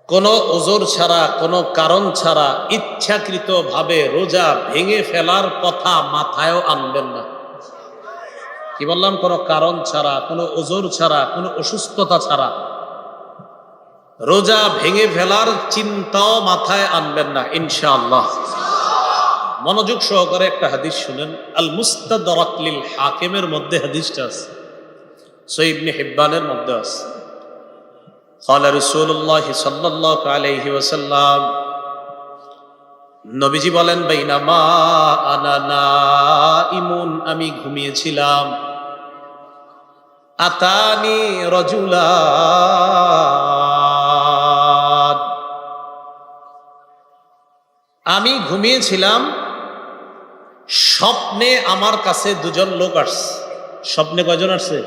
কোনো ওজর ছাড়া, কোনো কারণ ছাড়া ইচ্ছাকৃতভাবে রোজা ভেঙে ফেলার কথা মাথায়ও আনবেন না। কি বললাম? কোনো কারণ ছাড়া, কোনো ওজর ছাড়া, কোনো অসুস্থতা ছাড়া রোজা ভেঙে ফেলার চিন্তাও মাথায় আনবেন না ইনশাআল্লাহ। মনোযোগ সহকারে একটা হাদিস শুনেন। আল মুস্তাদরাক লিল হাকিমের মধ্যে হাদিসটা আছে, সহিহ ইবনে হিব্বানের মধ্যে আছে। قال رسول الله صلى الله عليه وسلم, নবীজি বলেন, বাইনামা আনা নাইমুন, আমি ঘুমিয়েছিলাম, আতানি রাজুলান, আমি ঘুমিয়েছিলাম, স্বপ্নে আমার কাছে দুজন লোক আসছে। স্বপ্নে কয়জন আসছে?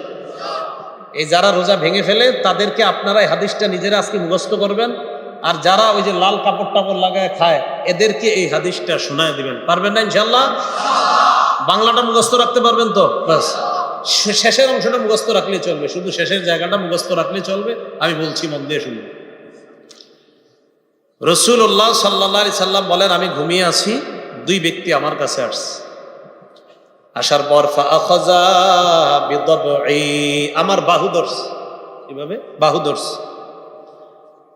এই যারা রোজা ভেঙে ফেলে তাদেরকে আপনারা এই হাদিসটা নিজেরা আজকে মুখস্থ করবেন, আর যারা ওই যে লাল কাপড় টাপড় লাগায় খায় এদেরকে এই হাদিসটা শোনায় দিবেন। পারবেন না ইনশাআল্লাহ? বাংলাটা মুখস্থ রাখতে পারবেন তো? বাস শেষের অংশটা মুখস্থ রাখলে চলবে, শুধু শেষের জায়গাটা মুখস্থ রাখলে চলবে। আমি বলছি, মন দিয়ে শুনুন। রাসূলুল্লাহ সাল্লাল্লাহু আলাইহি সাল্লাম বলেন, আমি ঘুমিয়ে আছি, দুই ব্যক্তি আমার কাছে আসছে। আসার পর ফাআখাযা বিদবঈ, আমার বাহু ধরছে, এভাবে বাহু ধরছে।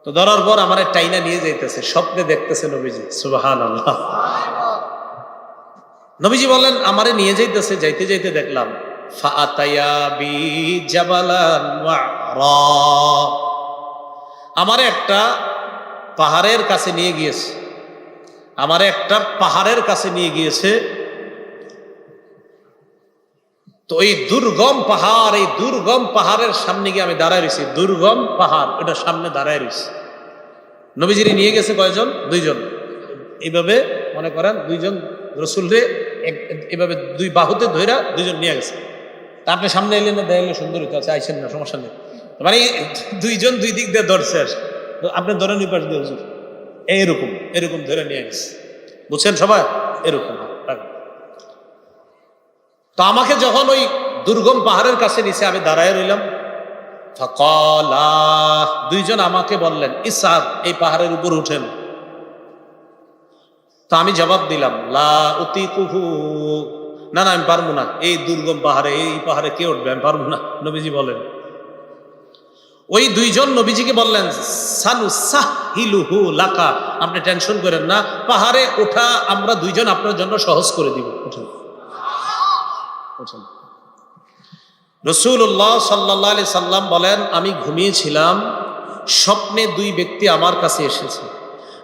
তো ধরার পর আমার টাইনা নিয়ে যাইতেছে, স্বপ্নে দেখতেছে নবীজি। সুবহানাল্লাহ। নবীজি বলেন, আমারে নিয়ে যাইতেছে, যাইতে যাইতে দেখলাম ফাআতায়া বি জাবালান ওয়া'রা, আমারে একটা পাহাড়ের কাছে নিয়ে গিয়েছে, আমারে একটা পাহাড়ের কাছে নিয়ে গিয়েছে। তো এই দুর্গম পাহাড়, এই দুর্গম পাহাড়ের সামনে গিয়ে আমি দাঁড়ায় রয়েছি। দুর্গম পাহাড়, এটার সামনে দাঁড়ায় রয়েছি। নবীজিরে নিয়ে গেছে কয়জন? দুইজন। এইভাবে মনে করেন দুইজন রসুলরে এইভাবে দুই বাহুতে ধইরা দুইজন নিয়ে গেছে। তা আপনি সামনে এলেন না, দেখলে সুন্দর হইতে আছে, আইসেন না, সমস্যা নেই। মানে দুইজন দুই দিক দিয়ে ধরছে, আপনি ধরেন ওই পাশ দিয়ে হুজুর, এইরকম এরকম ধরে নিয়ে গেছে। বুঝছেন সবাই? এরকম। তো আমাকে যখন ওই দুর্গম পাহাড়ের কাছে নিচে আমি দাঁড়ায় রইলাম, ফাকালা, দুইজন আমাকে বললেন, ইসআদ, এই পাহাড়ের উপর উঠেন। তো আমি জবাব দিলাম, লা উতিকুহু, না না, আমি পারবো না, এই দুর্গম পাহাড়ে, এই পাহাড়ে কে উঠবে, আমি পারবো না। নবীজি বলেন, ওই দুইজন নবীজিকে বললেন, সানুসাহিলুহু লাকা, আপনি টেনশন করেন না, পাহাড়ে ওঠা আমরা দুইজন আপনার জন্য সহজ করে দিব, উঠেন। রাসূলুল্লাহ সাল্লাল্লাহু আলাইহি সাল্লাম বলেন, আমি ঘুমিয়েছিলাম, স্বপ্নে দুই ব্যক্তি আমার কাছে এসেছে,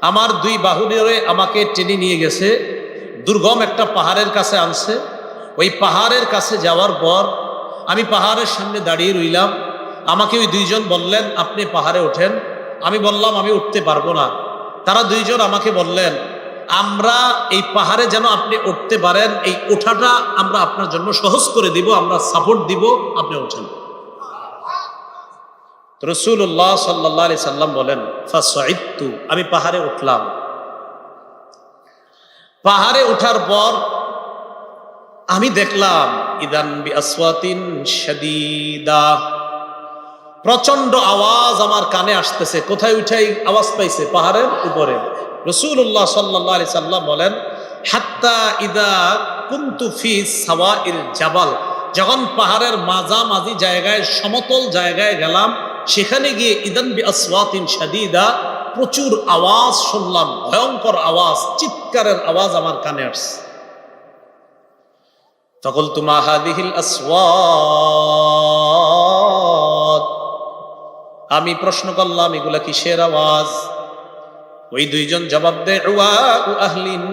আমার দুই বাহু ধরে আমাকে টেনে নিয়ে গেছে, দুর্গম একটা পাহাড়ের কাছে আনছে। ওই পাহাড়ের কাছে যাওয়ার পর আমি পাহাড়ের সামনে দাঁড়িয়ে রইলাম। আমাকে ওই দুইজন বললেন, আপনি পাহাড়ে ওঠেন। আমি বললাম, আমি উঠতে পারবো না। তারা দুইজন আমাকে বললেন, আমরা এই পাহাড়ে যেন আপনি উঠতে পারেন, এই ওঠাটা আমরা আপনার জন্য সহজ করে দিব, আমরা সাপোর্ট দিব, আপনি ওঠেন। রাসূলুল্লাহ সাল্লাল্লাহু আলাইহি সাল্লাম বলেন, ফাসাইদতু, আমি পাহাড়ে উঠলাম। পাহাড়ে ওঠার পর আমি দেখলাম, ইদান বিআসওয়াতিন শাদীদা, প্রচন্ড আওয়াজ আমার কানে আসতেছে। কোথায় উঠাই আওয়াজ পাইছে? পাহাড়ের উপরে। রাসূলুল্লাহ সাল্লাল্লাহু আলাইহি সাল্লাম বলেন, হাত্তা ইদা কুনতু ফি সাওয়াইল জাবাল, যখন পাহাড়ের মাঝামাঝি জায়গায়, সমতল জায়গায় গেলাম, সেখানে গিয়ে ইদান বিআসওয়াতিন শাদীদা, প্রচুর আওয়াজ শুনলাম, ভয়ঙ্কর আওয়াজ, চিৎকারের আওয়াজ আমার কানে আসছে। ফাকুলতু মা হাদিহিল আসওয়াত, আমি প্রশ্ন করলাম, এগুলা কিসের আওয়াজ? ওই দুইজন জবাব দেয়, আহলিন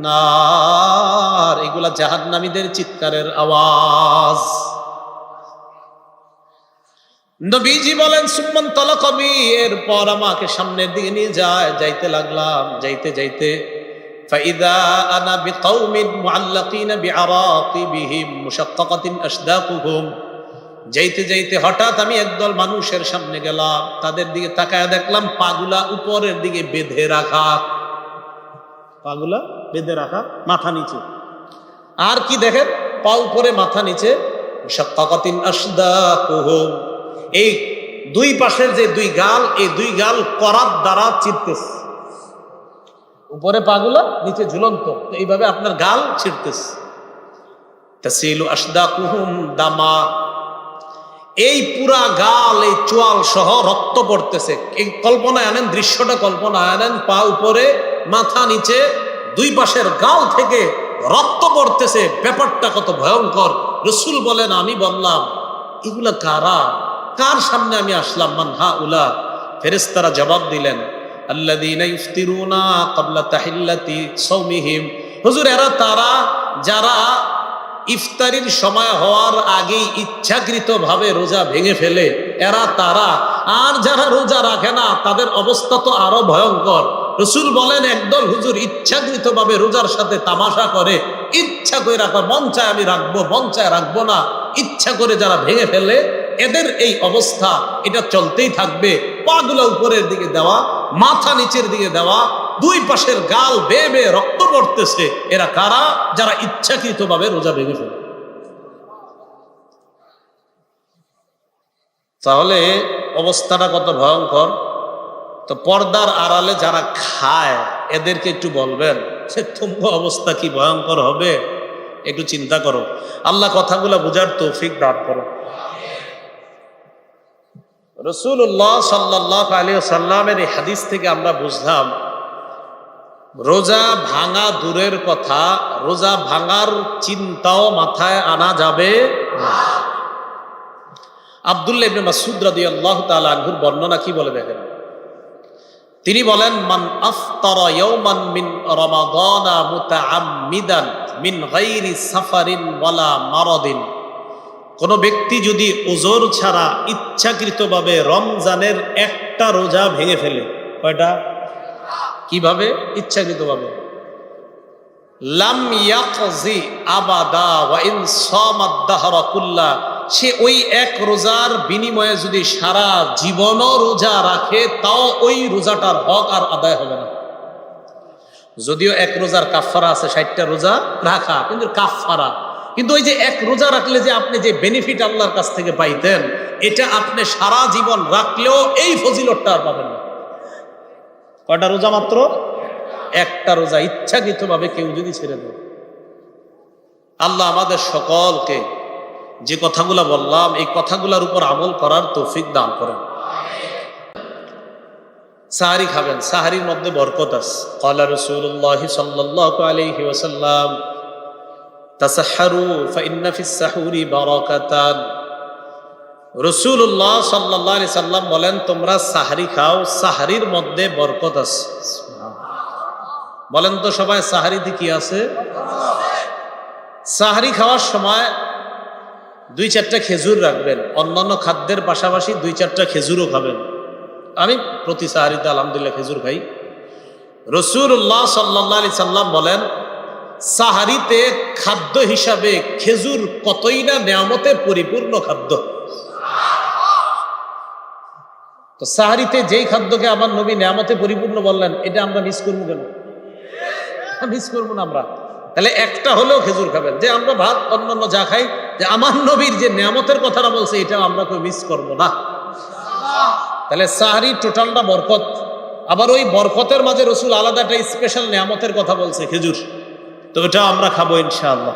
নার, এগুলা জাহান্নামীদের চিৎকারের আওয়াজ। নবীজি বলেন, সুম্মান তালাকাবি, এরপর আমাকে সামনের দিকে নিয়ে যায়, যাইতে লাগলাম। যাইতে যাইতে ফাইদা আনা বিকাউমিন মুআল্লাকিনা বিআরাকিবিহিম মুশাক্কাকাতিন আশদাকুহুম, যাইতে যাইতে হঠাৎ আমি একদল মানুষের সামনে গেলাম, তাদের দিকে তাকায় দেখলাম পাগুলা উপরের দিকে বেঁধে রাখা, পাগুলা বেঁধে রাখা, মাথা নিচে। আর কি দেখেন? পা উপরে মাথা নিচে। মুশাক্কাকাতিন আশদাকুহুম, এই দুই পাশের যে দুই গাল, এই দুই গাল করাত দ্বারা চিরতেছে। উপরে পাগুলা, নিচে ঝুলন্ত, এইভাবে আপনার গাল ছিঁড়তেছে। তাসিলু আশদাকুহুম দামা, এই পুরা গাল, এই চোয়াল সহ রক্ত পড়তেছে। এই কল্পনায় আনেন, দৃশ্যটা কল্পনায় আনেন, পা উপরে মাথা নিচে, দুই পাশের গাল থেকে রক্ত পড়তেছে। ব্যাপারটা কত ভয়ঙ্কর। রাসূল বলেন, আমি বললাম এগুলা কারা, কার সামনে আমি আসলাম? মান হাউলা? ফেরেশতারা জবাব দিলেন, আল্লাযীনা ইফতিরুনা ক্বাবলা তাহিল্লাতি সাওমিহিম। হুজুর, এরা তারা যারা ইফতারির সময় হওয়ার আগেই ইচ্ছাকৃতভাবে রোজা ভেঙে ফেলে, এরা তারা। আর যারা রোজা রাখে না তাদের অবস্থা তো আরো ভয়ঙ্কর। রাসূল বলেন, একদল হুজুর ইচ্ছাকৃতভাবে রোজার সাথে তামাশা করে, ইচ্ছা করে রাখা, মন চায় আমি রাখবো, মন চায় রাখবো না, ইচ্ছা করে যারা ভেঙে ফেলে, এদের এই অবস্থা, এটা চলতেই থাকবে। পাগুলা উপরের দিকে দেওয়া, মাথা নিচের দিকে দেওয়া, দুই পাশের গাল বেয়ে বেয়ে রক্ত পড়তেছে। এরা কারা? যারা ইচ্ছাকৃতভাবে রোজা ভেঙে ফেলে। তাহলে অবস্থাটা কত ভয়ঙ্কর। তো পর্দার আড়ালে যারা খায় এদেরকে একটু বলবেন যে তোমার অবস্থা কি ভয়ঙ্কর হবে, একটু চিন্তা করো। আল্লাহ কথাগুলো বুঝার তৌফিক দান করো। রাসূলুল্লাহ সাল্লাল্লাহু আলাইহি ওয়াসাল্লামের এই হাদিস থেকে আমরা বুঝলাম, রোজা ভাঙা দূরের কথা, রোজা ভাঙার চিন্তাও মাথায় আনা যাবে না। আব্দুল্লাহ ইবনে মাসউদ রাদিয়াল্লাহু তাআলা আনহুর বর্ণনা কি বলে দেখেন। তিনি বলেন, মান আফতারা ইয়াওমান মিন রমাদানা মুতাআম্মিদান মিন গায়রি সাফারিন ওয়ালা মারাদিন, কোন ব্যক্তি যদি ওজর ছাড়া ইচ্ছাকৃতভাবে রমজানের একটা রোজা ভেঙে ফেলে, কয়টা? কিভাবে? ইচ্ছাকৃতভাবে। লাম ইয়াকজি আবাদা ওয়া ইন সামাদ দাহরা কুল্লা, সে ওই এক রোজার বিনিময়ে যদি সারা জীবনও রোজা রাখে, তাও ওই রোজাটার হক আর আদায় হবে না। যদিও এক রোজার কাফারা আছে, 60টা রোজা রাখা, কিন্তু কাফারা। কিন্তু ওই যে এক রোজা রাখলে যে আপনি যে বেনিফিট আল্লাহর কাছ থেকে পাইতেন, এটা আপনি সারা জীবন রাখলেও এই ফজিলতটা আর পাবেন না। কয়টা রোজা? মাত্র একটা রোজা ইচ্ছাকৃতভাবে কেউ যদি ছেড়ে দেয়। আল্লাহ আমাদের সকলকে যে কথাগুলা বললাম, এই কথাগুলোর উপর আমল করার তৌফিক দান করেন। সাহারি খাবেন, সাহারির মধ্যে বরকত আছে। ক্বালা রাসূলুল্লাহ সাল্লাল্লাহু আলাইহি ওয়াসাল্লাম, তাসাহহারু ফাইন্না ফিস সাহুরি বারাকাতান। রাসূলুল্লাহ সাল্লাল্লাহু আলাইহি সাল্লাম বলেন, তোমরা সাহারি খাও, সাহারির মধ্যে বরকত আছে। বলেন তো সবাই, সাহারিতে কি আছে? সাহারি খাওয়ার সময় 2-4টা খেজুর রাখবেন, অন্যান্য খাদ্যের পাশাপাশি 2-4টা খেজুরও খাবেন। আমি প্রতি সাহারিতে আলহামদুলিল্লাহ খেজুর খাই। রাসূলুল্লাহ সাল্লাল্লাহু আলাইহি সাল্লাম বলেন, সাহারিতে খাদ্য হিসাবে খেজুর কতই না নেয়ামতে পরিপূর্ণ খাদ্য। তো সাহারিতে যেই খাদ্যকে আমার নবী নেয়ামতে পরিপূর্ণ বললেন, এটা আমরা মিস করবো কেন? মিস করবো না আমরা। তাহলে একটা হলেও খেজুর খাবেন। যে আমরা ভাত অন্যান্য যা খাই, যে আমার নবীর যে নেয়ামতের কথাটা বলছে, এটা আমরা কেউ মিস করবো না। তাহলে সাহারি টোটালটা বরকত। আবার ওই বরকতের মাঝে রাসূল আলাদা একটা স্পেশাল নেয়ামতের কথা বলছে, খেজুর। তো এটা আমরা খাবো ইনশাআল্লাহ।